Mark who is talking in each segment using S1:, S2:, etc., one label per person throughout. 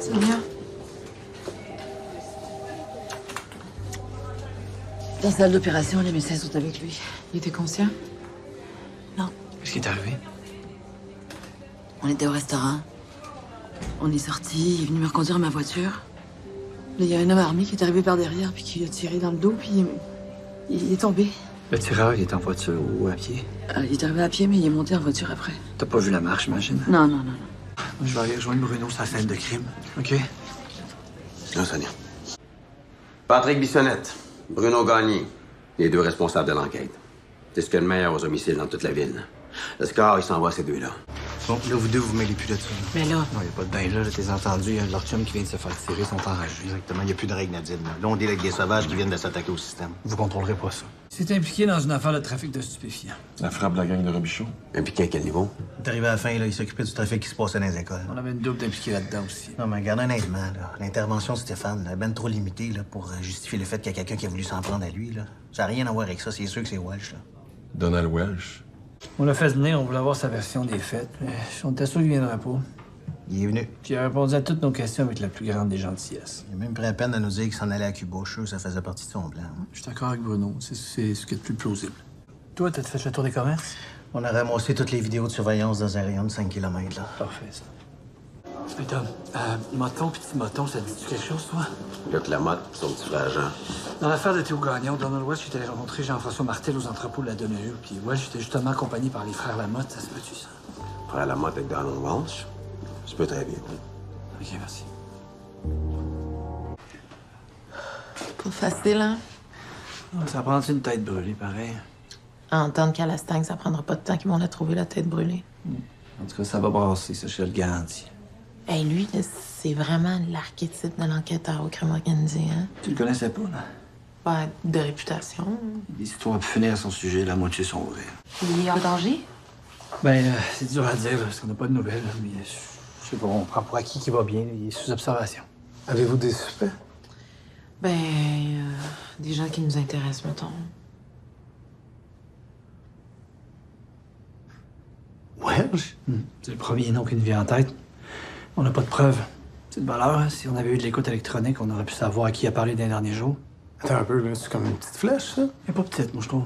S1: Sonia. Dans la salle d'opération, les médecins sont avec lui. Il était conscient? Non.
S2: Qu'est-ce qui est arrivé?
S1: On était au restaurant. On est sortis, il est venu me reconduire à ma voiture. Là, il y a un homme armé qui est arrivé par derrière, puis qui a tiré dans le dos, puis il est tombé.
S2: Le tireur, il est en voiture ou à pied?
S1: Il est arrivé à pied, mais il est monté en voiture après.
S2: T'as pas vu la marche, j'imagine?
S1: Non, non, non, non.
S2: Je vais aller rejoindre Bruno sur la scène de crime. OK?
S3: Non, Sonia. Patrick Bissonnette, Bruno Gagné, les deux responsables de l'enquête. C'est ce qu'il y a de meilleur aux homicides dans toute la ville. Le score, il s'envoie à ces deux-là.
S2: Bon, là, vous deux, vous mêlez plus de ça.
S1: Mais là...
S2: Non, y a pas de bain là, t'es entendu. Il y a leur chum qui vient de se faire tirer, ils sont enragés.
S4: Exactement, il n'y a plus de règles, Nadine. Là, on délègue des sauvages qui viennent de s'attaquer au système.
S2: Vous contrôlerez pas ça.
S5: C'est impliqué dans une affaire de trafic de stupéfiants.
S6: Ça frappe la gang de Robichaud.
S3: Impliqué à quel niveau?
S4: Il est arrivé à la fin, là, il s'occupait du trafic qui se passait dans les écoles.
S5: On avait une double impliquée là-dedans aussi.
S4: Non, mais regarde honnêtement, là, l'intervention de Stéphane, elle est ben trop limitée là, pour justifier le fait qu'il y a quelqu'un qui a voulu s'en prendre à lui. Là. Ça n'a rien à voir avec ça, c'est sûr que c'est Welsh. Là.
S6: Donald Welsh.
S5: On l'a fait venir, on voulait avoir sa version des faits, mais on était sûr qu'il viendrait pas.
S4: Il est venu.
S5: Puis il a répondu à toutes nos questions avec la plus grande des gentillesses.
S4: Il a même pris la peine de nous dire qu'il s'en allait à Cuba. Je suis sûr que ça faisait partie de son plan. Hein.
S5: Je suis d'accord avec Bruno, c'est ce qui est le plus plausible. Toi, t'as fait le tour des commerces?
S4: On a ramassé toutes les vidéos de surveillance dans un rayon de 5 km. Là.
S5: Parfait, ça. Hey Tom, moton, petit moton, ça te dit quelque chose, toi?
S3: Luc Lamotte, son petit frère Jean.
S5: Dans l'affaire de Théo Gagnon, Donald Welsh était allé rencontrer Jean-François Martel aux entrepôts de la Donnehue, puis Welsh était justement accompagné par les frères Lamotte, ça se peut-tu, ça?
S3: Frère Lamotte avec Donald Welsh. Ça peut très bien.
S5: OK, merci.
S7: Pas facile, hein?
S5: Ça prend une tête brûlée, pareil.
S7: À entendre qu'à la Stang, ça prendra pas de temps qu'ils vont la trouver, la tête brûlée.
S5: En tout cas, ça va brasser, ça, je te le garantis.
S7: Hey, lui, là, c'est vraiment l'archétype de l'enquêteur au crime organisé, hein?
S5: Tu le connaissais pas, là?
S7: Ben, de réputation.
S5: Les histoires pu finir à son sujet, la moitié sont vraies.
S7: Il est en danger?
S5: Ben, c'est dur à dire, là, parce qu'on n'a pas de nouvelles, là, mais je sais pas, on prend pour acquis qu'il va bien, là, il est sous observation.
S2: Avez-vous des suspects?
S7: Ben, des gens qui nous intéressent, mettons.
S5: Welsh? C'est le premier nom qui nous vient en tête. On n'a pas de preuves. C'est de valeur, hein? Si on avait eu de l'écoute électronique, on aurait pu savoir à qui a parlé dans les derniers jours.
S8: Attends un peu, là, c'est comme une petite flèche, ça?
S5: Mais pas petite, moi, je trouve.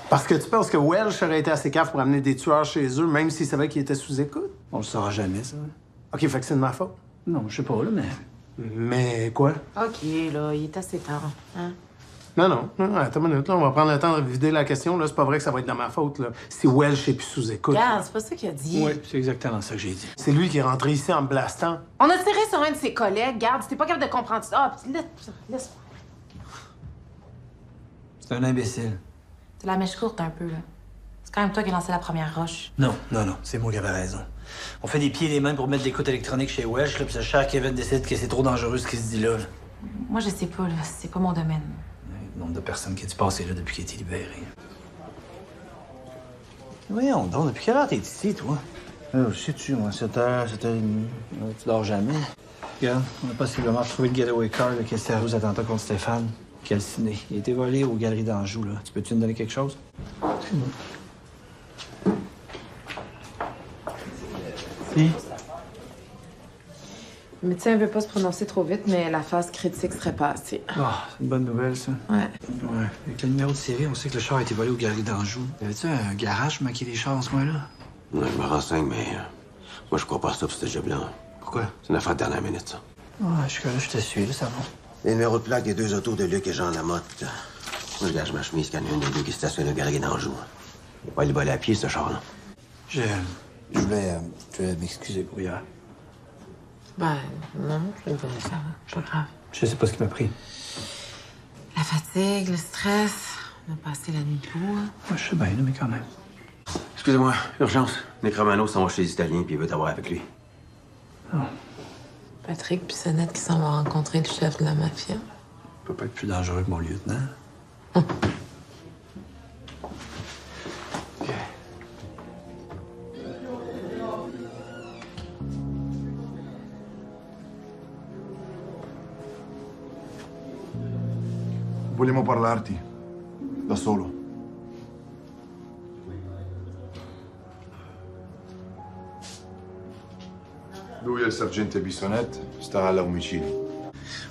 S8: Parce que tu penses que Welsh aurait été assez cave pour amener des tueurs chez eux, même s'il savait qu'ils étaient sous écoute?
S5: On le saura jamais, ça.
S8: OK, fait que c'est de ma faute.
S5: Non, je sais pas, là, mais...
S8: Mais quoi?
S7: OK, là, il est assez tard, hein?
S8: Non, attends une minute, là, on va prendre le temps de vider la question, là. C'est pas vrai que ça va être de ma faute, là. Si Welsh est plus sous écoute.
S7: Regarde, c'est pas ça qu'il a dit.
S5: Oui, c'est exactement ça que j'ai dit.
S8: C'est lui qui est rentré ici en me blastant.
S7: On a tiré sur un de ses collègues, garde, c'était pas capable de comprendre ça. Ah, puis laisse.
S5: C'est un imbécile.
S7: C'est la mèche courte un peu, là. C'est quand même toi qui as lancé la première roche.
S5: Non, c'est moi qui avais raison. On fait des pieds et des mains pour mettre de l'écoute électronique chez Welsh, là, puis ce cher Kevin décide que c'est trop dangereux ce qu'il se dit là.
S7: Moi, je sais pas, là. C'est pas mon domaine.
S5: Le nombre de personnes qui a dû passer là depuis qu'il a été libéré. Voyons donc, depuis quelle heure t'es ici, toi?
S4: Je sais-tu, moi, 7h, 7h30.
S5: Tu dors jamais. Regarde, on a possiblement retrouvé le getaway car qui a servi aux attentats contre Stéphane. Calciné. Il a été volé aux Galeries d'Anjou, là. Tu peux-tu me donner quelque chose? Si.
S7: Le médecin veut pas se prononcer trop vite, mais la phase critique serait passée.
S5: Ah, c'est une bonne nouvelle, ça.
S7: Ouais.
S5: Ouais. Avec le numéro de série, on sait que le char a été volé aux Galeries d'Anjou. Y avait-tu un garage pour maquiller les chars en ce coin-là?
S3: Ouais, je me renseigne, mais moi, je crois pas à ça pour ce job-là.
S5: Pourquoi?
S3: C'est une affaire de dernière minute, ça.
S5: Ah, jusque-là, je te suis, là, ça va.
S3: Les numéros de plaque des deux autos de Luc et Jean Lamotte. Moi, je gage ma chemise quand il y en a un des deux qui stationne au Galerie d'Anjou. Il va pas aller voler à pied, ce char-là.
S5: Je voulais m'excuser pour hier.
S7: Ben, non, ça va. Pas grave.
S5: Je sais pas ce qui m'a pris.
S7: La fatigue, le stress. On a passé la nuit debout. Hein.
S5: Moi, je sais bien, là, mais quand même.
S3: Excusez-moi, urgence. Nick Romano s'en va chez les Italiens puis il veut t'avoir avec lui.
S5: Oh.
S7: Patrick Bissonnette qui s'en va rencontrer le chef de la mafia.
S5: Peut pas être plus dangereux que mon lieutenant. OK.
S6: Vogliamo parlarti. Da solo. Lui e il sergente Bissonnette sta all'omicidio.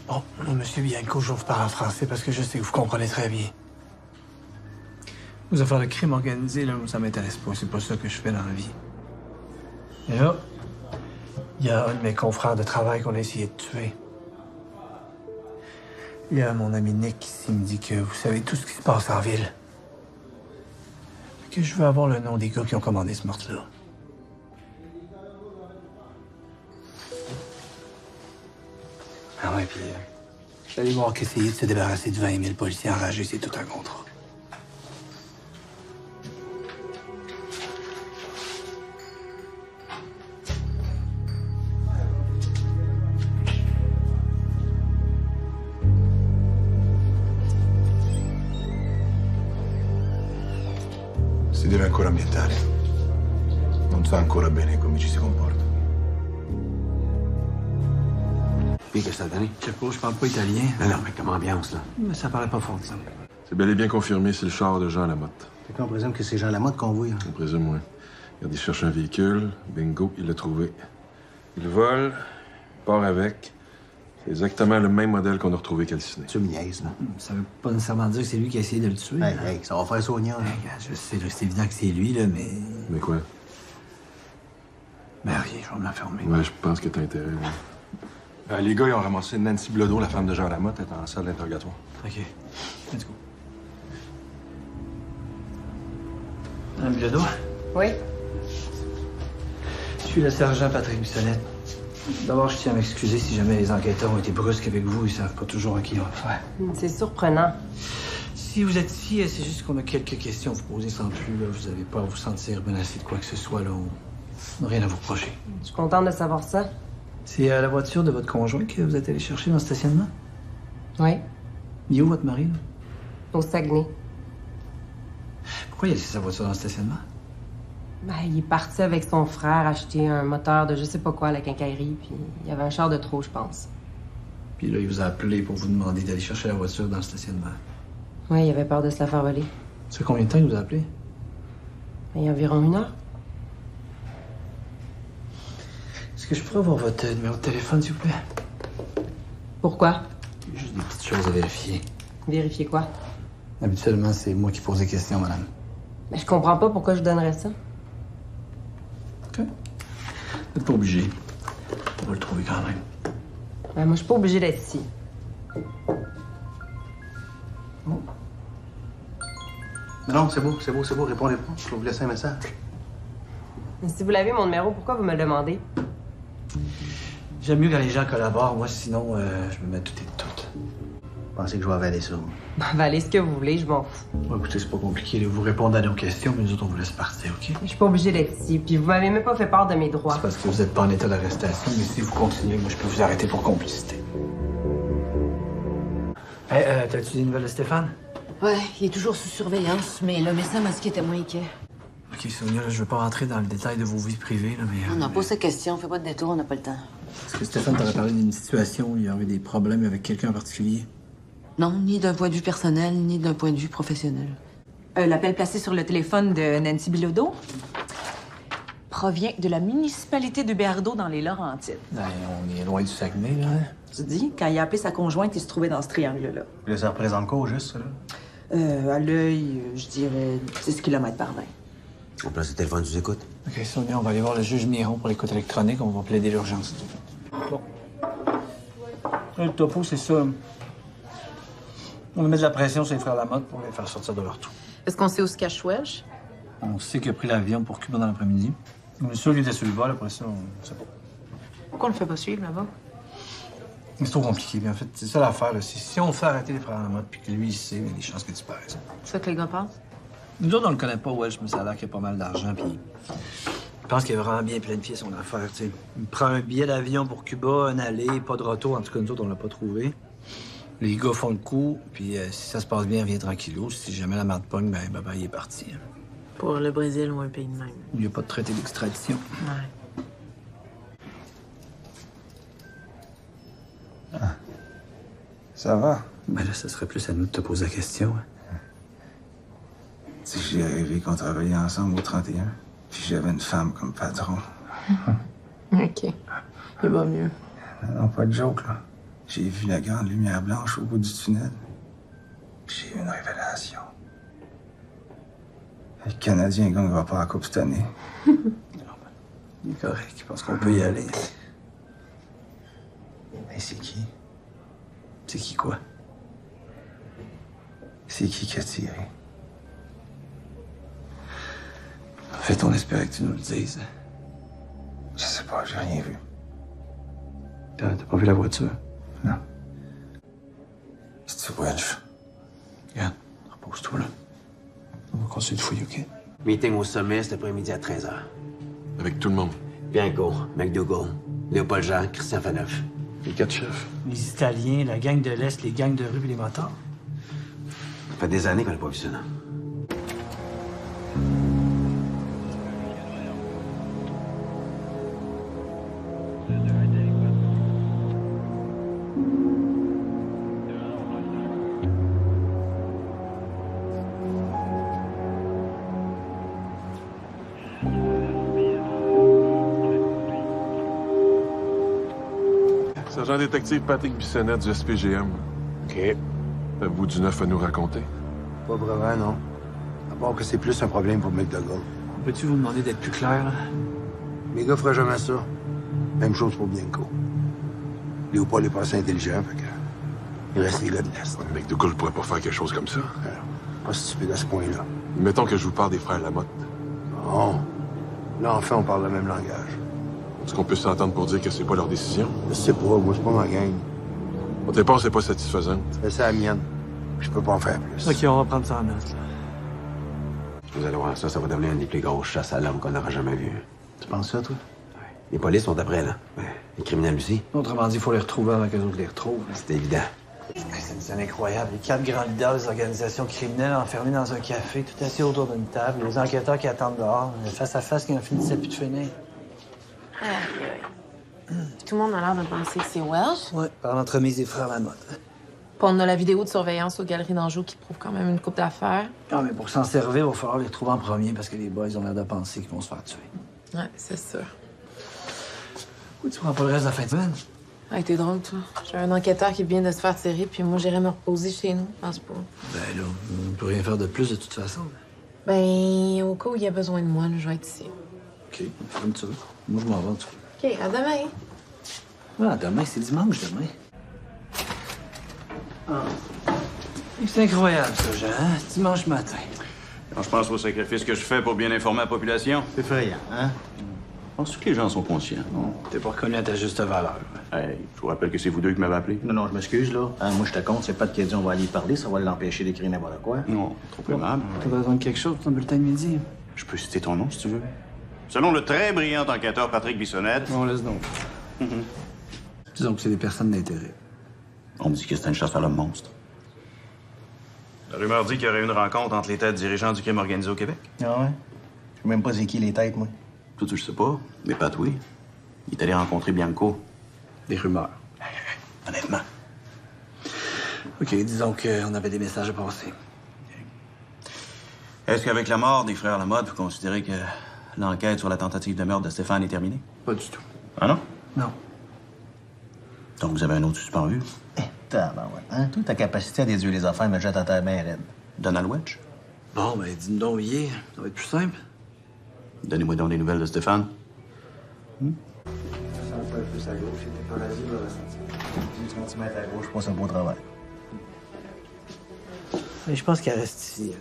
S8: Bon, monsieur Bianco, je vous parle en français parce que je sais que vous comprenez très bien. Vous affaires de crime organisé, là, ça m'intéresse pas. C'est pas ça que je fais dans la vie. Et là, il y a un de mes confrères de travail qu'on a essayé de tuer. Il y a mon ami Nick qui me dit que vous savez tout ce qui se passe en ville. Que je veux avoir le nom des gars qui ont commandé ce meurtre-là. Ah ouais, puis je suis allé voir qu'essayer de se débarrasser de 20 000 policiers enragés, c'est tout un contrat.
S6: Si deve ancora ambientare. Non sa ancora bene come ci si comporta.
S3: Puis, qu'est-ce que ça a donné?
S5: Je sais pas, je parle pas italien.
S3: Non, mais comme ambiance, là.
S5: Mais ça paraît pas fort, ça.
S6: C'est bel et bien confirmé, c'est le char de Jean Lamotte.
S4: Fait qu'on présume que c'est Jean Lamotte qu'on voit.
S6: On présume, oui. Regarde, il cherche un véhicule. Bingo, il l'a trouvé. Il vole, il part avec. C'est exactement le même modèle qu'on a retrouvé calciné.
S4: Tu me niaises, là.
S5: Ça veut pas nécessairement dire que c'est lui qui a essayé de le tuer.
S4: Hey, hey, ça va faire Sonia, là.
S5: Hey, regarde, je sais, là, c'est évident que c'est lui, là, mais...
S6: Mais quoi?
S5: Ben rien, je vais me l'enfermer.
S6: Ouais, je pense que t'as intérêt, ouais. Les gars, ils ont ramassé Nancy Blodeau, la femme de Jean Lamotte, elle est en salle d'interrogatoire.
S5: OK. Let's go. Madame Bilodeau,
S7: Oui?
S5: je suis le sergent Patrick Bissonnette. D'abord, je tiens à m'excuser si jamais les enquêteurs ont été brusques avec vous. Ils savent pas toujours à qui ils ont affaire.
S7: C'est surprenant.
S5: Si vous êtes ici, c'est juste qu'on a quelques questions à vous poser sans plus. Là. Vous n'avez pas à vous sentir menacé de quoi que ce soit. Là. On n'a rien à vous reprocher.
S7: Je suis contente de savoir ça.
S5: C'est la voiture de votre conjoint que vous êtes allé chercher dans le stationnement?
S7: Oui?
S5: Il est où, votre mari? Là?
S7: Au Saguenay.
S5: Pourquoi il a laissé sa voiture dans le stationnement?
S7: Ben, il est parti avec son frère acheter un moteur de je sais pas quoi à la quincaillerie, puis il y avait un char de trop, je pense.
S5: Puis là, il vous a appelé pour vous demander d'aller chercher la voiture dans le stationnement.
S7: Oui, il avait peur de se la faire voler.
S5: Ça fait combien de temps qu'il vous a appelé?
S7: Ben, il y a environ 1 heure.
S5: Est-ce que je pourrais avoir votre numéro de téléphone, s'il vous plaît?
S7: Pourquoi?
S5: Il y a juste des petites choses à vérifier.
S7: Vérifier quoi?
S5: Habituellement, c'est moi qui pose des questions, madame.
S7: Ben, je comprends pas pourquoi je donnerais ça.
S5: OK. Vous n'êtes pas obligé. On va le trouver quand même.
S7: Ben, moi, je suis pas obligée d'être ici.
S4: Non, c'est beau, répondez pas. Je vais vous laisser un message.
S7: Mais si vous l'avez, mon numéro, pourquoi vous me le demandez?
S5: J'aime mieux quand les gens collaborent. Moi, sinon, je me mets tout et tout.
S4: Pensez que je vais avaler ça.
S7: Valez ce que vous voulez, je m'en fous.
S5: Bon, écoutez, c'est pas compliqué. Vous répondez à nos questions, mais nous autres, on vous laisse partir, OK?
S7: Je suis pas obligée d'être ici, puis vous m'avez même pas fait part de mes droits.
S5: C'est parce que vous n'êtes pas en état d'arrestation, mais si vous continuez, moi, je peux vous arrêter pour complicité. Hey, t'as-tu des nouvelles de Stéphane?
S1: Ouais, il est toujours sous surveillance, mais le médecin m'a dit qu'il était moins inquiet.
S5: OK, Sonia, là, je veux pas rentrer dans le détail de vos vies privées, là, mais...
S1: On n'a pas ces questions, fais pas de détour, on n'a pas le temps.
S5: Est-ce que Stéphane t'aurait parlé d'une situation où il y aurait des problèmes avec quelqu'un en particulier?
S1: Non, ni d'un point de vue personnel, ni d'un point de vue professionnel.
S9: L'appel placé sur le téléphone de Nancy Bilodeau provient de la municipalité de Béardeau dans les Laurentides.
S5: Ben, on est loin du Saguenay, là. Hein?
S9: Tu dis, quand il a appelé sa conjointe, il se trouvait dans ce triangle-là.
S4: Puis là, ça représente quoi, au juste, ça, là?
S9: À l'œil, je dirais 10 km par 20.
S3: On place le téléphone sous écoute.
S5: OK, Sonia, on va aller voir le juge Miron pour l'écoute électronique. On va plaider l'urgence. Bon. Là, le topo, c'est ça. On va mettre de la pression sur les frères Lamotte pour les faire sortir de leur trou.
S7: Est-ce qu'on sait où se cache Welsh?
S5: On sait qu'il a pris l'avion pour Cuba dans l'après-midi. On est sûr qu'il était sur le vol, après ça, on sait pas.
S7: Pourquoi on le fait pas suivre là-bas?
S5: C'est trop compliqué. Mais en fait, c'est ça l'affaire. Là. Si on fait arrêter les frères Lamotte puis que lui, il sait, il y a des chances qu'il disparaisse.
S7: C'est ça que les gars pensent?
S5: Nous autres, on le connaît pas, Welsh, mais ça a l'air qu'il y a pas mal d'argent, puis je pense qu'il a vraiment bien planifié son affaire, tu sais. Il prend un billet d'avion pour Cuba, un aller, pas de retour. En tout cas, nous autres, on l'a pas trouvé. Les gars font le coup, puis si ça se passe bien, il vient tranquillos. Si jamais la merde pogne, ben, il est parti. Hein.
S7: Pour le Brésil ou un pays de même.
S5: Il n'y a pas de traité d'extradition.
S7: Ouais.
S10: Ça va?
S5: Ben là, ça serait plus à nous de te poser la question. Hein.
S10: Si j'ai rêvé qu'on travaillait ensemble au 31, puis j'avais une femme comme patron.
S7: Oui. OK. Il va mieux.
S10: Non, pas de joke, là. J'ai vu la grande lumière blanche au bout du tunnel. J'ai eu une révélation. Le Canadien ne gagnera pas la Coupe cette année.
S5: Il est correct, je pense qu'on peut y aller.
S10: Mais c'est qui?
S5: C'est qui quoi?
S10: C'est qui a tiré?
S5: En fait, on espérait que tu nous le dises.
S10: Je sais pas, j'ai rien vu.
S5: T'as pas vu la voiture?
S10: Non. C'est-tu Welch?
S5: Regarde, repose-toi là. On va continuer de fouiller, OK?
S3: Meeting au sommet cet après-midi à 13h.
S6: Avec tout le monde.
S3: Bianco, McDougall, Léopold Jean, Christian Faneuf.
S6: Les 4 chefs.
S4: Les Italiens, la gang de l'Est, les gangs de rue et les motards.
S3: Ça fait des années qu'on n'a pas vu ça, non?
S6: Sergent détective Patrick Bissonnette du SPGM.
S10: OK.
S6: Avez-vous du neuf à nous raconter?
S10: Pas vraiment, non. À part que c'est plus un problème pour McDougall.
S5: Peux-tu vous demander d'être plus clair, là?
S10: Mes gars feraient jamais ça. Même chose pour Bianco. Léopold est pas assez intelligent, fait que... Il reste les gars de l'Est.
S6: McDougall pourrait pas faire quelque chose comme ça.
S10: Pas stupide à ce point-là.
S6: Mettons que je vous parle des frères Lamotte.
S10: Non. Là, enfin, on parle le même langage.
S6: Est-ce qu'on peut s'entendre pour dire que c'est pas leur décision?
S10: Je sais pas, moi, c'est pas ma gang.
S6: Votre réponse n'est pas satisfaisante.
S10: C'est la mienne. Je peux pas en faire plus.
S4: OK, on va prendre ça en note, là.
S3: Vous allez voir, ça va devenir une des plus grosses chasses à l'homme qu'on n'aura jamais vues.
S10: Tu penses ça, toi?
S3: Les polices sont après, là. Ouais. Les criminels aussi.
S5: Autrement dit, il faut les retrouver avant que les autres les retrouvent.
S3: C'est évident.
S5: C'est une scène incroyable. Les 4 grands leaders des organisations criminelles enfermés dans un café, tout assis autour d'une table, les enquêteurs qui attendent dehors, le face-à-face qui n'en finissait plus de finir.
S7: Aïe, aïe. Tout le monde a l'air de penser que c'est Welsh.
S5: Ouais, par l'entremise des frères Lamotte.
S7: Puis on a la vidéo de surveillance aux Galeries d'Anjou qui prouve quand même une coupe d'affaires.
S5: Ah, mais pour s'en servir, il va falloir les retrouver en premier parce que les boys ont l'air de penser qu'ils vont se faire tuer.
S7: Ouais, c'est sûr.
S5: Pourquoi tu prends pas le reste de la fin de semaine?
S7: Ouais, t'es drôle, toi. J'ai un enquêteur qui vient de se faire tirer, puis moi, j'irai me reposer chez nous. Je pense pas.
S5: Ben là, on peut rien faire de plus de toute façon.
S7: Ben, au cas où il y a besoin de moi, là, je vais être ici.
S5: OK, comme tu veux. Moi, je m'en vais, tu veux.
S7: OK, à demain.
S5: Ah, demain, c'est dimanche, demain. Ah. C'est incroyable, ça, Jean. Hein? Dimanche matin.
S11: Quand je pense au sacrifice que je fais pour bien informer la population,
S4: C'est effrayant, hein?
S11: penses-tu que les gens sont conscients?
S5: Non, t'es pas reconnu à ta juste valeur.
S11: Hey, je vous rappelle que c'est vous deux qui m'avez appelé.
S4: Non, je m'excuse, là. Hein, moi, je te compte, c'est pas de qui a dit on va aller y parler, ça va l'empêcher d'écrire n'importe quoi.
S11: Non, trop aimable.
S5: T'as besoin de quelque chose pour ton bulletin de midi?
S11: Je peux citer ton nom, si tu veux. Selon le très brillant enquêteur Patrick Bissonnette...
S5: On laisse donc. Disons que c'est des personnes d'intérêt.
S11: On me dit que c'est une chasse à l'homme monstre. La rumeur dit qu'il y aurait une rencontre entre les têtes dirigeants du crime organisé au Québec.
S4: Ah ouais? Je sais même pas c'est qui les têtes, moi.
S11: Toi, tu le sais pas, mais Pat, oui. Il est allé rencontrer Bianco.
S5: Des rumeurs.
S11: Honnêtement.
S5: OK, disons qu'on avait des messages à passer.
S11: Est-ce qu'avec la mort des frères Lamotte, vous considérez que l'enquête sur la tentative de meurtre de Stéphane est terminée?
S5: Pas du tout.
S11: Ah non?
S5: Non.
S11: Donc vous avez un autre suspens en vue?
S4: Tabarouette, hein? Toi, ta capacité à déduire les affaires me jette à ta main raide.
S11: Donald Wedge?
S5: Bon, ben, dis-nous donc, hier. Ça va être plus simple.
S11: Donnez-moi donc des nouvelles de Stéphane.
S4: Un peu plus à gauche, c'était pas l'asile, là. 10 cm à gauche, je pense un beau travail.
S5: Mais je pense qu'elle reste ici.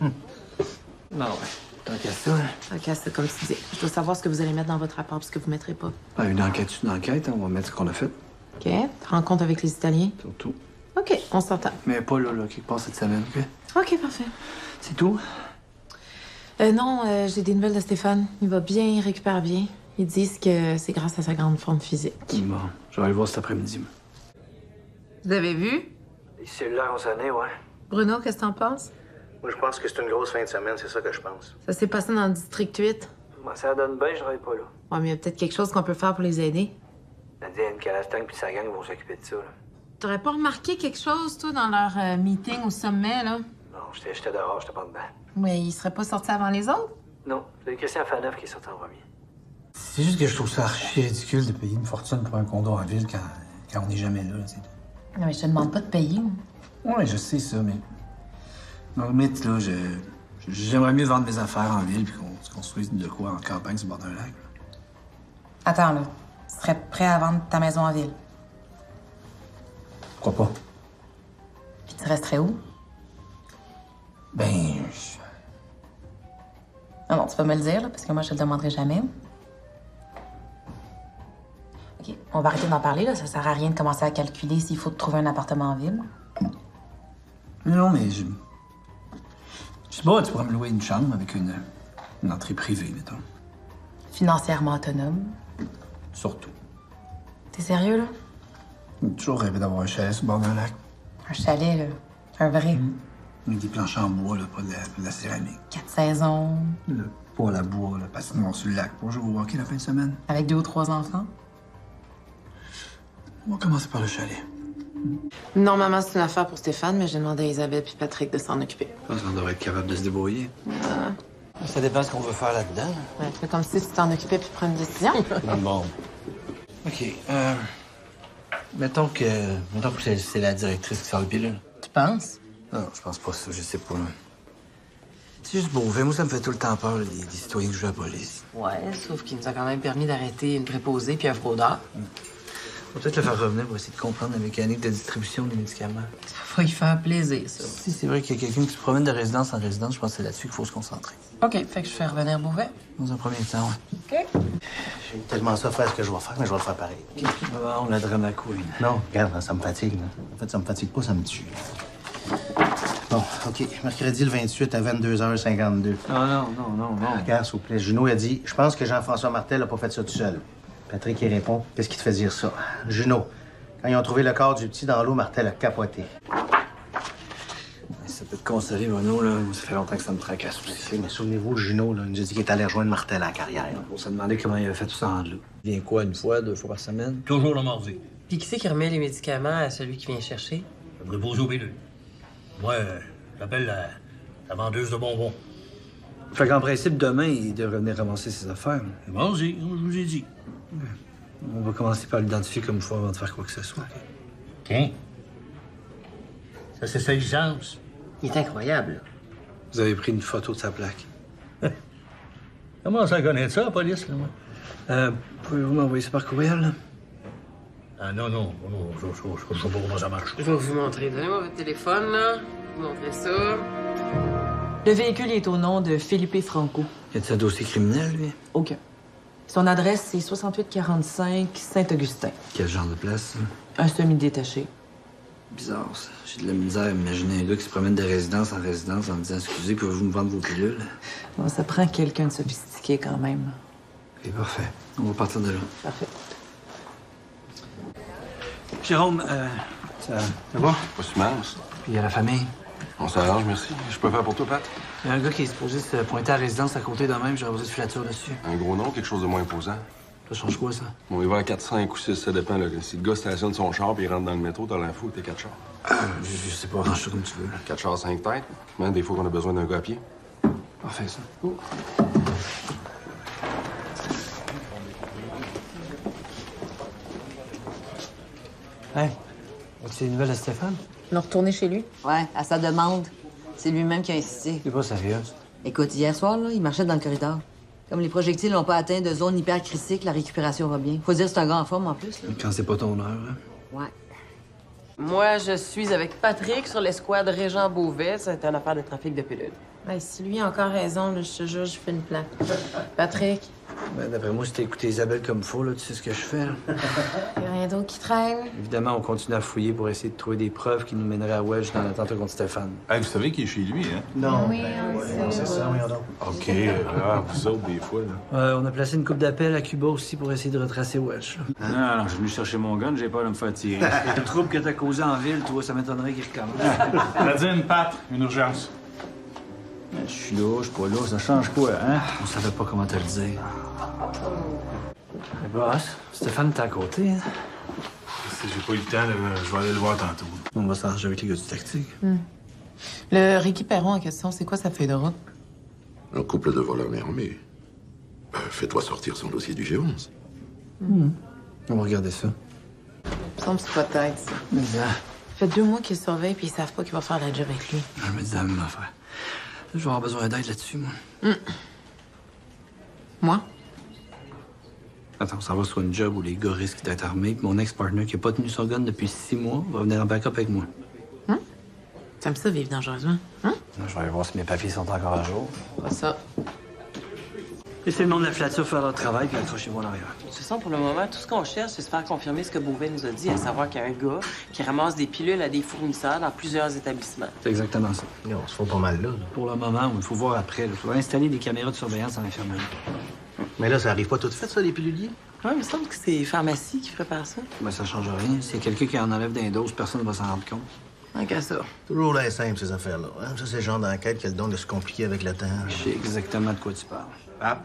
S5: Non, ouais. Tant qu'à ça.
S7: OK, c'est comme tu dis. Je dois savoir ce que vous allez mettre dans votre rapport, parce que vous mettrez pas.
S5: Ben, une enquête, c'est une enquête. Hein. On va mettre ce qu'on a fait.
S7: OK. Rencontre avec les Italiens.
S5: Surtout.
S7: OK, on s'entend.
S5: Mais pas là, quelque part cette semaine, OK?
S7: OK, parfait.
S5: C'est tout?
S7: Non, j'ai des nouvelles de Stéphane. Il va bien, il récupère bien. Ils disent que c'est grâce à sa grande forme physique.
S5: Bon, je vais aller le voir cet après-midi.
S7: Vous avez vu?
S4: Les cellulaires ont sonné, ouais.
S7: Bruno, qu'est-ce que t'en penses?
S4: Moi, je pense que c'est une grosse fin de semaine, c'est ça que je pense.
S7: Ça s'est passé dans le district 8.
S4: Moi, ça donne bien, je travaille pas là.
S7: Ouais, mais il y a peut-être quelque chose qu'on peut faire pour les aider.
S4: Nadine, Calastang puis sa gang vont s'occuper de ça, là.
S7: T'aurais pas remarqué quelque chose, toi, dans leur meeting au sommet, là?
S4: Non, j'étais dehors, j'étais pas dedans.
S7: Mais ils seraient pas sortis avant les autres?
S4: Non, c'est Christian Faneuf qui est sorti en premier.
S5: C'est juste que je trouve ça archi ridicule de payer une fortune pour un condo en ville quand on n'est jamais là, c'est tout.
S7: Non, mais je te demande pas de payer.
S5: Ouais, je sais ça, mais... Dans le mythe, là, j'aimerais mieux vendre mes affaires en ville puis qu'on se construise de quoi en campagne sur le bord d'un lac.
S9: Attends, là. Tu serais prêt à vendre ta maison en ville?
S5: Pourquoi pas?
S9: Puis tu resterais où?
S5: Ben...
S9: Non, tu peux me le dire, là, parce que moi, je te le demanderai jamais. OK, on va arrêter d'en parler, là. Ça sert à rien de commencer à calculer s'il faut te trouver un appartement en ville.
S5: Non, mais je sais pas, tu pourrais me louer une chambre avec une entrée privée, mettons.
S9: Financièrement autonome.
S5: Surtout.
S9: T'es sérieux, là?
S5: J'ai toujours rêvé d'avoir un chalet sur le bord d'un lac.
S9: Un chalet, là. Un vrai.
S5: Avec des planches en bois, là, pas de la céramique.
S9: 4 saisons.
S5: Le poêle à bois, la patinoire sur le lac pour jouer au hockey la fin de semaine.
S9: Avec 2 ou 3 enfants.
S5: On va commencer par le chalet.
S1: Normalement, c'est une affaire pour Stéphane, mais j'ai demandé à Isabelle puis Patrick de s'en occuper.
S5: Je pense qu'on devrait être capable de se débrouiller. Ça dépend ce qu'on veut faire là-dedans.
S1: Ouais, fais comme si tu t'en occupais puis prendre une décision.
S5: Bon. OK. Mettons que c'est la directrice qui sort le pilule.
S1: Tu penses?
S5: Non, je pense pas ça, je sais pas. C'est juste Beauvais. Moi, ça me fait tout le temps peur, là, des citoyens qui jouent à la police.
S1: Ouais, sauf qu'il nous a quand même permis d'arrêter une préposée puis un fraudeur.
S5: Faut peut-être le faire revenir pour essayer de comprendre la mécanique de distribution des médicaments.
S1: Ça va y faire plaisir, ça.
S5: Si c'est vrai qu'il y a quelqu'un qui se promène de résidence en résidence, je pense que c'est là-dessus qu'il faut se concentrer.
S1: OK, fait que je fais revenir Beauvais.
S5: Dans un premier temps, ouais.
S1: OK.
S4: J'ai tellement ça faire ce que je vais faire, mais je vais le faire pareil.
S5: On la drama queen.
S4: Non, regarde, ça me fatigue. Là. En fait, ça me fatigue pas, ça me tue. Bon, OK. Mercredi le 28 à 22h52.
S5: Non.
S4: Regarde, s'il vous plaît. Junot a dit, je pense que Jean-François Martel n'a pas fait ça tout seul. Patrick, il répond, qu'est-ce qui te fait dire ça? Junot, quand ils ont trouvé le corps du petit dans l'eau, Martel a capoté.
S5: Ça peut te consoler, Bruno, là. Ça fait longtemps que ça me tracasse aussi.
S4: Mais souvenez-vous, Junot, là, il nous a dit qu'il est allé rejoindre Martel en carrière.
S5: On s'est demandé comment il avait fait tout ça en l'eau. Il vient quoi, une fois, 2 fois par semaine?
S12: Toujours le mardi.
S7: Puis qui c'est qui remet les médicaments à celui qui vient chercher?
S12: Le préposé aux pilules. Moi, j'appelle la vendeuse de bonbons.
S5: Fait qu'en principe, demain, il devrait venir ramasser ses affaires.
S12: Vas-y, je vous ai dit.
S5: On va commencer par l'identifier comme il faut avant de faire quoi que ce soit.
S12: Tiens. Ça, c'est sa licence.
S7: Il est incroyable, là.
S5: Vous avez pris une photo de sa plaque.
S12: Comment ça connaît ça, la police, là, moi?
S5: Pouvez-vous m'envoyer ça par courriel, là?
S12: Ah non, je sais pas comment ça marche.
S7: Je vais vous montrer. Donnez-moi votre téléphone, là. Je vous montrer ça.
S9: Le véhicule est au nom de Philippe Franco.
S5: Y a-t-il un dossier criminel, lui?
S9: Aucun. Son adresse, c'est 6845 Saint-Augustin.
S5: Quel genre de place, ça?
S9: Un semi-détaché.
S5: Bizarre, ça. J'ai de la misère à imaginer un gars qui se promène de résidence en résidence en me disant « Excusez, pouvez-vous me vendre vos pilules? »
S9: Bon, ça prend quelqu'un de sophistiqué, quand même.
S5: OK, parfait. On va partir de là.
S9: Parfait.
S5: Jérôme, ça va?
S6: Pas si mince.
S5: Puis il y a la famille.
S6: On s'arrange, merci. Je peux faire pour toi, Pat?
S5: Il y a un gars qui est supposé se pointer à la résidence à côté de même, j'aurais besoin de filature dessus.
S6: Un gros nom, quelque chose de moins imposant.
S5: Ça change quoi, ça?
S6: Bon, il va à 4, 5 ou 6, ça dépend. Là. Si le gars stationne son char puis il rentre dans le métro, t'as l'info que t'es 4 chars.
S5: Je sais pas, range ça comme tu veux.
S6: 4 chars, 5 têtes. Même des fois qu'on a besoin d'un gars à pied.
S5: Parfait, ça. Hey, as-tu des nouvelles de Stéphane?
S1: Ils l'ont retourné chez lui.
S13: Ouais, à sa demande. C'est lui-même qui a insisté.
S5: C'est pas sérieux.
S13: Écoute, hier soir, là, il marchait dans le corridor. Comme les projectiles n'ont pas atteint de zone hypercritique, la récupération va bien. Faut dire que c'est un gars en forme, en plus. Là.
S5: Quand c'est pas ton heure, hein?
S13: Ouais.
S7: Moi, je suis avec Patrick sur l'escouade Régent-Beauvais. C'est une affaire de trafic de pilules.
S1: Ben, si lui a encore raison, là, je te jure, je fais une plaque. Patrick,
S5: Ben, d'après moi, si t'as écouté Isabelle comme faut, là, tu sais ce que je fais, là.
S1: y a rien d'autre qui traîne?
S5: Évidemment, on continue à fouiller pour essayer de trouver des preuves qui nous mèneraient à Wedge dans l'attentat contre Stéphane.
S11: Hey, vous savez qu'il est chez lui, hein?
S4: Non.
S1: Oui,
S4: Non, c'est ça, oui, donc.
S11: OK, vous autres, des fois, là.
S5: On a placé une coupe d'appel à Cuba aussi pour essayer de retracer Wedge.
S11: Non, je suis venu chercher mon gun, j'ai peur de me faire tirer.
S5: Le trouble que t'as causé en ville, toi, ça m'étonnerait qu'il recommence.
S11: Nadine, Pat, une urgence. Je suis là, je suis pas là, ça change quoi, hein?
S5: On savait pas comment te le dire. Mais boss, Stéphane t'es à côté, hein?
S11: J'ai pas eu le temps, là, je vais aller le voir tantôt.
S5: On va s'arranger avec les gars du tactique.
S1: Le Ricky Perron en question, c'est quoi sa feuille de route?
S14: Un couple de voleurs mais armés. Fais-toi sortir son dossier du G11.
S5: On va regarder ça.
S9: Il me semble que c'est pas tête, ça.
S5: Mais ça,
S9: Ça fait 2 mois qu'ils surveillent puis ils savent pas qu'il va faire la job avec lui.
S5: je me dis la même affaire. Je vais avoir besoin d'aide là-dessus, moi.
S9: Moi?
S5: Attends, on s'en va sur une job où les gars risquent d'être armés, puis mon ex-partner qui a pas tenu son gun depuis 6 mois va venir en backup avec moi.
S9: T'aimes ça, vivre dangereusement?
S5: Je vais aller voir si mes papiers sont encore à jour.
S9: Pas ça.
S5: Laissez le monde de la filature faire leur travail, puis accrochez-moi en arrière.
S7: De toute façon, pour le moment, tout ce qu'on cherche, c'est se faire confirmer ce que Beauvais nous a dit, à savoir qu'il y a un gars qui ramasse des pilules à des fournisseurs dans plusieurs établissements.
S5: C'est exactement ça.
S4: Non, on se fait pas mal là.
S5: Pour le moment, il faut voir après. Il faut installer des caméras de surveillance dans l'infirmerie.
S4: Mais là, ça arrive pas tout de fait, ça, les piluliers?
S7: Ouais, il me semble que c'est les pharmacies qui préparent ça.
S5: Ben, ça change rien. S'il y a quelqu'un qui en enlève des doses, personne ne va s'en rendre compte.
S9: Tant qu'à ça.
S4: Toujours là simple, ces affaires-là. Hein? Ça, c'est le genre d'enquête qui a le don de se compliquer avec le temps.
S5: Je sais exactement de quoi tu parles.
S4: Ah.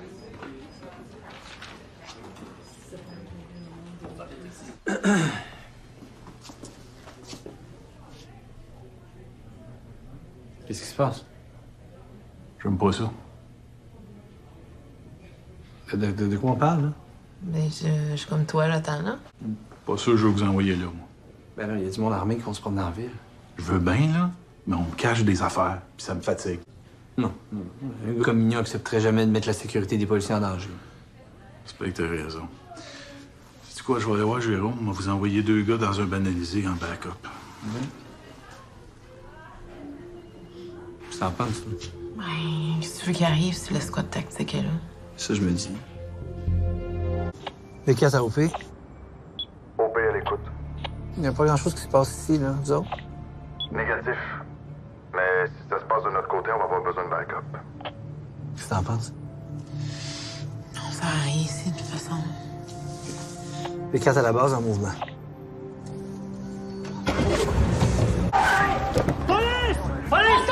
S5: Qu'est-ce qui se passe?
S6: J'aime pas ça.
S5: De quoi on parle, là?
S9: Mais je suis comme toi, j'attends, là.
S6: Pas ça que je veux vous envoyer là, moi.
S5: Ben là, il y a du monde armé qui vont se promener en ville.
S6: Je veux bien, là, mais on me cache des affaires, puis ça me fatigue.
S5: Non. Un gars comme Mignon accepterait jamais de mettre la sécurité des policiers en danger.
S6: J'espère que t'as raison. C'est quoi, je vais aller voir Jérôme, on va vous envoyer 2 gars dans un banalisé en backup.
S5: Tu t'en penses, toi?
S9: Ouais, si tu veux qu'il arrive, c'est le squad tactique, là.
S5: Ça, je me dis. Les 4 à OP?
S15: OP à l'écoute.
S5: Il n'y a pas grand-chose qui se passe ici, là, nous autres.
S15: Négatif. Mais si ça se passe de notre côté, on va avoir besoin de backup.
S5: Qu'est-ce que t'en penses?
S9: On sert à rien ici, de toute façon.
S5: Les 4 à la base en mouvement.
S16: Police! Police!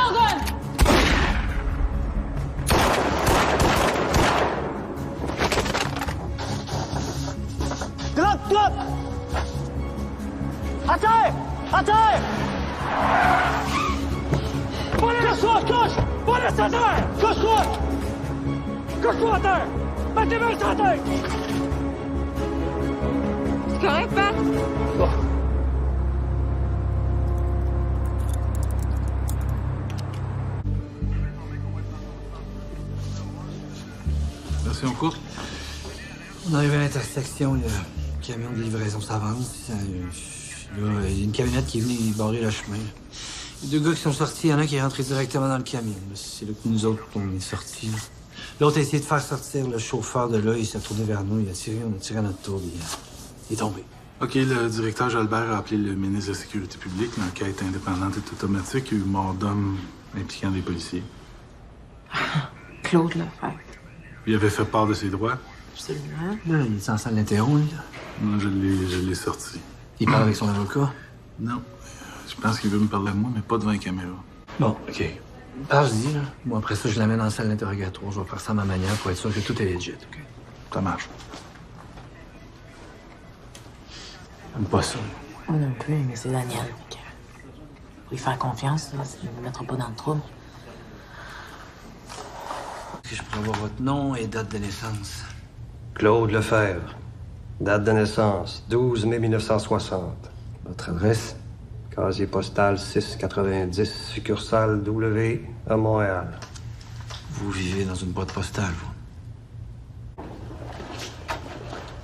S16: Drop! Drop! À terre! À terre! Police! Couche-toi! Couche! Police à terre! Couche-toi! Couche-toi à terre! Mets tes mains sur la tête!
S9: C'est correct, Pat?
S16: Bon.
S6: Version courte?
S5: On arrive à l'intersection, il y a un camion de livraison s'avance. Là, il y a une camionnette qui est venue barrer le chemin. Les 2 gars qui sont sortis, il y en a un qui est rentré directement dans le camion. C'est là que nous autres, on est sortis. L'autre a essayé de faire sortir le chauffeur de là, il s'est tourné vers nous, il a tiré, on a tiré à notre tour, il est tombé.
S6: OK, le directeur Jalbert a appelé le ministre de la Sécurité publique. L'enquête indépendante est automatique. Il y a eu mort d'homme impliquant des policiers.
S9: Claude Lefebvre.
S6: Il avait fait part de ses droits.
S9: Absolument.
S5: Là, il est en salle d'interro, lui.
S6: Non, je l'ai sorti.
S5: Il parle avec son avocat?
S6: Non. Je pense qu'il veut me parler de moi, mais pas devant la caméra.
S5: Bon, OK. Parle-y, là. Moi, après ça, je l'amène en salle d'interrogatoire. Je vais faire ça à ma manière pour être sûr que tout est legit, OK?
S6: Ça marche.
S5: J'aime pas ça.
S9: Moi non plus, mais c'est Daniel. Faut lui faire confiance, là, ça ne me mettra pas dans le trouble.
S5: Est-ce que je pourrais avoir votre nom et date de naissance?
S17: Claude Lefebvre. Date de naissance, 12 mai 1960.
S5: Votre adresse?
S17: Casier postal 690, succursale W à Montréal.
S5: Vous vivez dans une boîte postale, vous?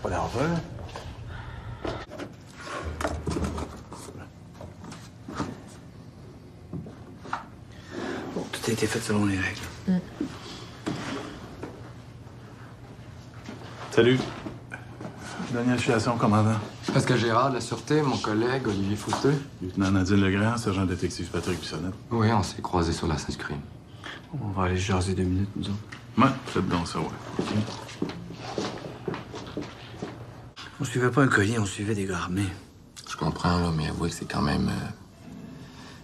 S5: Pas d'envol? Bon, tout a été fait selon les règles.
S6: Salut. Dernière situation, commandant.
S18: Pascal Gérard de la Sûreté, mon collègue Olivier Fauteux.
S6: Lieutenant Nadine Legrand, sergent détective Patrick Bissonnette.
S18: Oui, on s'est croisés sur la scène du crime.
S5: On va aller jaser 2 minutes, nous autres.
S6: Ouais, faites donc ça, ouais.
S5: On suivait pas un collier, on suivait des gars armés.
S18: Je comprends, là, mais avouez que c'est quand même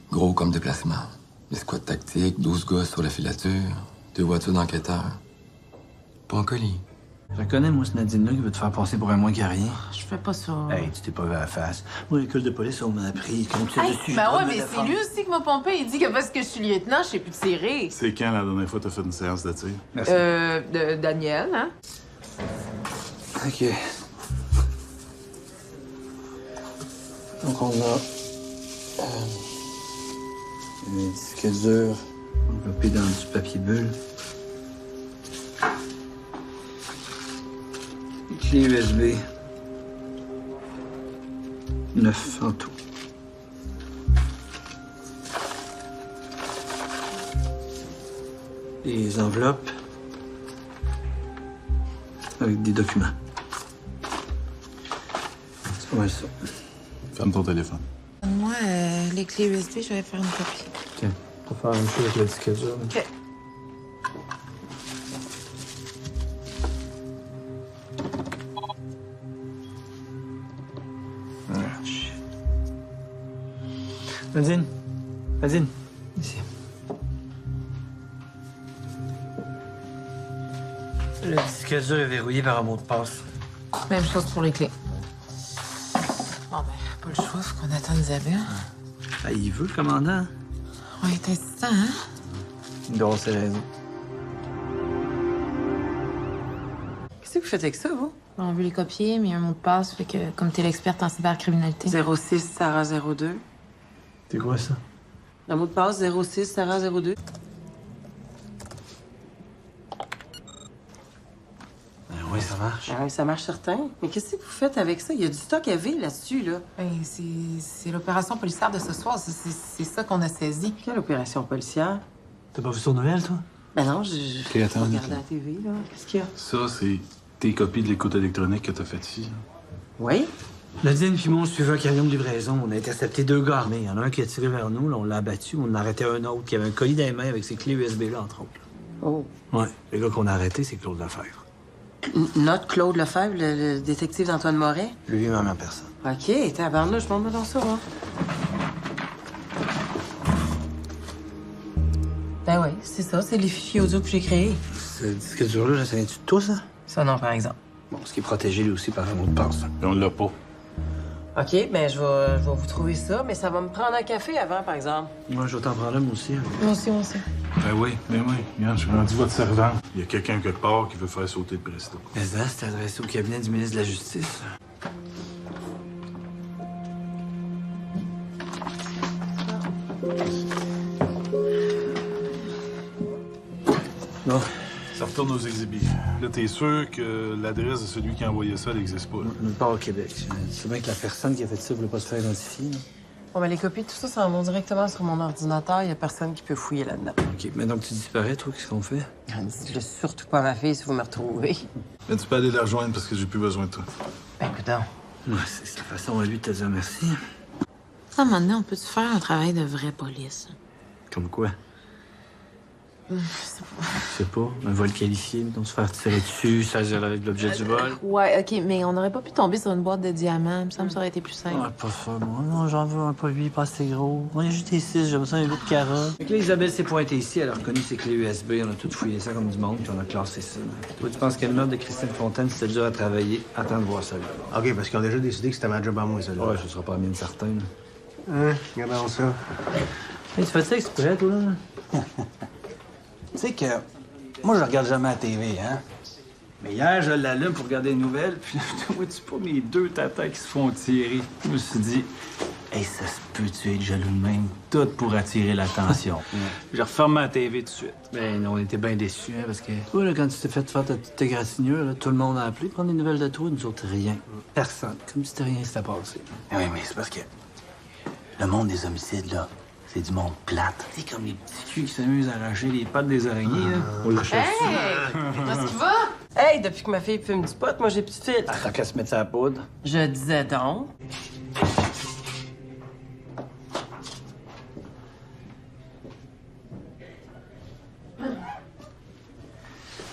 S18: gros comme déplacement. Les squads tactiques, 12 gars sur la filature, 2 voitures d'enquêteurs. Pas un colis.
S5: Je reconnais, moi, ce Nadine-là qui veut te faire passer pour un moins qu'à-rien.
S9: Je fais pas ça.
S5: Hey, tu t'es pas vu à la face. Moi, l'école de police, on m'a appris. Quand tu es
S19: Hey,
S5: dessus,
S19: ben
S5: je
S19: ouais,
S5: dois
S19: mais
S5: me
S19: c'est
S5: défendre.
S19: lui aussi qui m'a pompé. Il dit que parce que je suis lieutenant, je sais plus tirer.
S20: C'est quand la dernière fois que t'as fait une séance de tir?
S5: Merci.
S19: Daniel, hein?
S5: OK. Donc, on a un disque dur enveloppé dans du papier bulle. Une clé USB. 9 en tout. Des enveloppes avec des documents. C'est pas mal ça.
S20: Ferme ton téléphone.
S19: Moi, les clés USB, je vais faire une copie.
S5: OK. On va faire la même chose avec le disque dur.
S19: OK.
S5: Nadine. Nadine. Ici. Le disque dur est verrouillé par un mot de passe.
S19: Même chose pour les clés. Bon, ben, pas le choix, faut qu'on attende Isabelle.
S5: Ah, il veut, le commandant.
S19: Ouais, t'es assistant, hein?
S5: Une grosse raison.
S7: Qu'est-ce que vous faites avec ça, vous?
S19: On veut les copier, mais il y a un mot de passe, fait que comme t'es l'experte en cybercriminalité.
S7: 06 Sarah 02.
S5: C'est quoi ça?
S7: Le mot de passe 06 Sarah 02.
S5: Oui, ça marche.
S7: Ah oui, ça marche certain. Mais qu'est-ce que vous faites avec ça? Il y a du stock à vie là-dessus, là.
S19: Ben, c'est l'opération policière de ce soir. C'est ça qu'on a saisi.
S7: Quelle opération policière?
S5: T'as pas vu sur Noël, toi?
S7: Ben non,
S20: Ok, attends,
S7: regarde
S20: Nicolas.
S7: la TV, là. Qu'est-ce qu'il y a?
S20: Ça, c'est tes copies de l'écoute électronique que t'as faites ici.
S7: Oui?
S5: Nadine puis moi, on suivait un camion de livraison. On a intercepté 2 gars armés. Il y en a un qui a tiré vers nous, là, on l'a abattu. On en a arrêté un autre qui avait un colis dans les mains avec ses clés USB-là, entre autres.
S7: Oh.
S5: Ouais. Le gars qu'on a arrêté, c'est Claude Lefebvre.
S7: Notre Claude Lefebvre, le détective d'Antoine Moret?
S5: Lui-même en personne.
S7: OK, tabarnouche, montre-moi dans ça, moi. Ben oui, c'est ça, c'est les fichiers audio que j'ai créés.
S5: Ce disque dur-là, ça vient-tu de toi, ça?
S7: Ça, non, par exemple.
S5: Bon, ce qui est protégé, lui aussi, par un mot de passe.
S20: Et on l'a pas.
S7: OK, ben je vais vous trouver ça, mais ça va me prendre un café avant, par exemple.
S5: Moi, je vais t'en prendre un, moi aussi.
S19: Moi aussi, moi aussi.
S20: Ben oui. Regarde, je suis rendu votre servant. Il y a quelqu'un quelque part qui veut faire sauter le presto.
S5: Mais ça, c'est adressé au cabinet du ministre de la Justice. Bon.
S20: Ça retourne aux exhibits. Là, t'es sûr que l'adresse de celui qui a envoyé ça, elle n'existe pas.
S5: Nulle part au Québec. C'est bien que la personne qui a fait ça ne voulait pas se faire identifier.
S7: Bon, ben les copies de tout ça, ça va directement sur mon ordinateur. Il y a personne qui peut fouiller là-dedans.
S5: OK. Mais donc, tu disparais, toi, qu'est-ce qu'on fait?
S7: Dites-le surtout pas à ma fille si vous me retrouvez.
S20: Mais tu peux aller la rejoindre parce que j'ai plus besoin de toi.
S7: Ben, écoute-donc.
S5: Ouais, c'est sa façon à lui de te dire merci.
S19: À un moment donné, on peut-tu faire un travail de vraie police?
S5: Comme quoi? Je sais pas. Un vol qualifié, donc se faire tirer dessus, s'agir avec l'objet du vol.
S19: Ouais, OK, mais on n'aurait pas pu tomber sur une boîte de diamants. Il me semble que ça aurait été plus simple.
S5: Ah, pas ça, moi. Non, j'en veux un, pas lui, pas assez gros. On est juste ici, j'aime ça, un lot de carottes. Fait que là, Isabelle s'est pointée ici, elle a reconnu ses clés USB, on a tout fouillé ça comme du monde, puis on a classé ça. Toi, tu penses que le meuble de Christine Fontaine, c'était dur à travailler? Attends de voir ça, là.
S4: OK, parce qu'ils ont déjà décidé que c'était ma job à moi, ça, là.
S5: Ouais, ce sera pas la mienne, certain.
S4: Hein? Regardons ça.
S5: Hey, tu fais ça exprès, toi, là?
S21: Tu sais que moi, je regarde jamais la TV, hein? Mais hier, je l'allume pour regarder les nouvelles, puis là, je vois-tu pas mes 2 tatas qui se font tirer? Je me suis dit, hey, ça se peut-tu être jaloux de même? Tout pour attirer l'attention. Je referme ma TV tout de suite.
S5: Ben, on était bien déçus, hein, parce que toi, là, quand tu t'es fait faire ta petite égratignure, là, tout le monde a appelé prendre des nouvelles de toi, nous autres, rien. Personne. Comme si rien s'était passé.
S21: Oui, mais c'est parce que le monde des homicides, là, c'est du monde plate. C'est comme les petits culs qui s'amusent à arracher les pattes des araignées, là. On le cherche.
S7: Hey! Qu'est-ce qui va? Hey, depuis que ma fille fume du pot, moi, j'ai plus de filtre.
S5: Tant qu'à se mettre sa poudre.
S7: Je disais donc.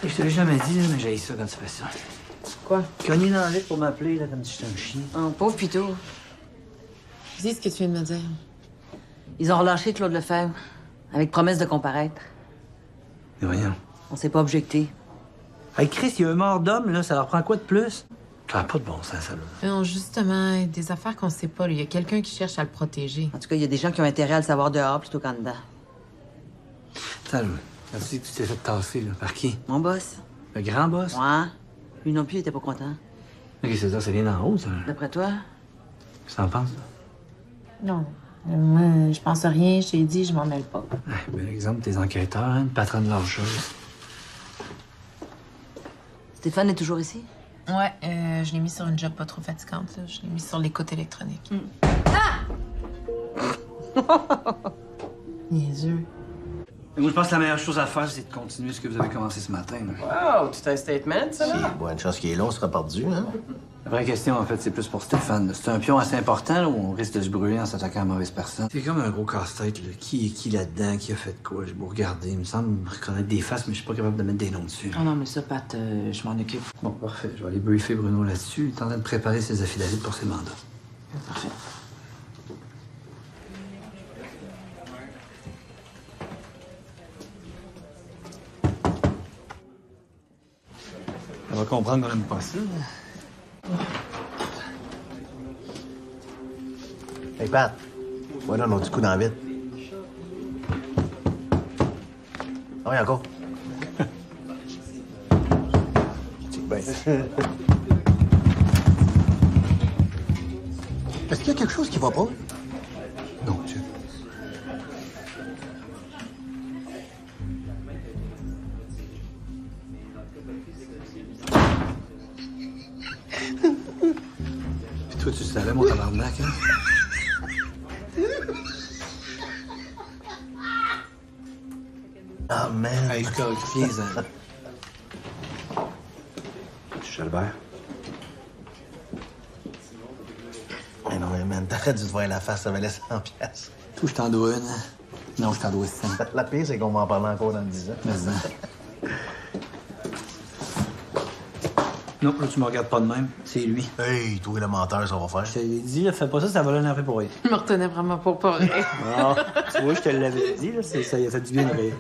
S5: Et je te l'ai jamais dit, là, mais j'ai ça quand tu fais ça.
S19: Quoi?
S5: Cogner dans l'œil pour m'appeler, là, comme si j'étais un chien.
S13: Oh, pauvre Pitou.
S19: Dis ce que tu viens de me dire.
S13: Ils ont relâché Claude Lefebvre, avec promesse de comparaître.
S5: Mais voyons.
S13: On s'est pas objecté.
S5: Hey, Chris, il y a un mort d'homme, là. Ça leur prend quoi de plus? Ça n'a pas de bon sens, ça, là.
S19: Non, justement, des affaires qu'on sait pas. là. Il y a quelqu'un qui cherche à le protéger.
S13: En tout cas, il y a des gens qui ont intérêt à le savoir dehors plutôt qu'en dedans.
S5: Attends, là. Tu sais que tu t'es fait tasser, là. Par qui?
S13: Mon boss.
S5: Le grand boss?
S13: Ouais. Lui non plus, il était pas content.
S5: OK, c'est ça, c'est bien en haut, ça.
S13: D'après toi?
S5: Qu'est-ce que t'en penses, là?
S19: Non. Moi, je pense à rien. Je t'ai dit, je m'en mêle pas.
S5: Bel exemple, tes enquêteurs, hein, une patronne de leur chose.
S13: Stéphane est toujours ici?
S19: Ouais, je l'ai mis sur une job pas trop fatigante. Là. Je l'ai mis sur l'écoute électronique. Niaiseux.
S5: Moi, je pense que la meilleure chose à faire, c'est de continuer ce que vous avez commencé ce matin. Là.
S7: Wow, tout un statement, ça, là?
S4: Bon, une chance qu'il est long, on sera perdu, hein?
S5: La vraie question, en fait, c'est plus pour Stéphane. là. C'est un pion assez important, là, où on risque de se brûler en s'attaquant à mauvaise personne. C'est comme un gros casse-tête, là. Qui est qui là-dedans? Qui a fait quoi? J'ai beau regarder. Il me semble reconnaître des faces, mais je suis pas capable de mettre des noms dessus.
S19: Oh non, mais ça, Pat, je m'en occupe.
S5: Bon, parfait. Je vais aller briefer Bruno là-dessus. Il est en train de préparer ses affidavits pour ses mandats.
S19: Parfait.
S5: On va comprendre qu'on aime pas ça.
S4: Hey, Pat. Voilà, on a du coup dans la vite. Ah oui, encore. Check bien. Est-ce qu'il y a quelque chose qui va pas?
S5: Non, monsieur. Puis toi, tu savais, mon tabarnak, hein?
S4: Ah, man.
S5: Hey, Lucas, viens,
S11: Chalbert.
S4: Mais non, mais man, t'aurais dû te voir la face, ça valait 100 piastres.
S5: Tout, je t'en dois une. Non, je t'en dois 100.
S4: La pire, c'est qu'on va en parler encore dans 10 ans.
S5: Mais non. Non, là, tu me regardes pas de même. C'est lui.
S4: Hey, toi, le menteur, ça va faire.
S5: Je te l'ai dit, là, fais pas ça, ça va l'énerver pour rien.
S19: Je me retenais vraiment pour pas rire.
S5: Ah, tu vois, je te l'avais dit, là, ça a fait du bien de rire.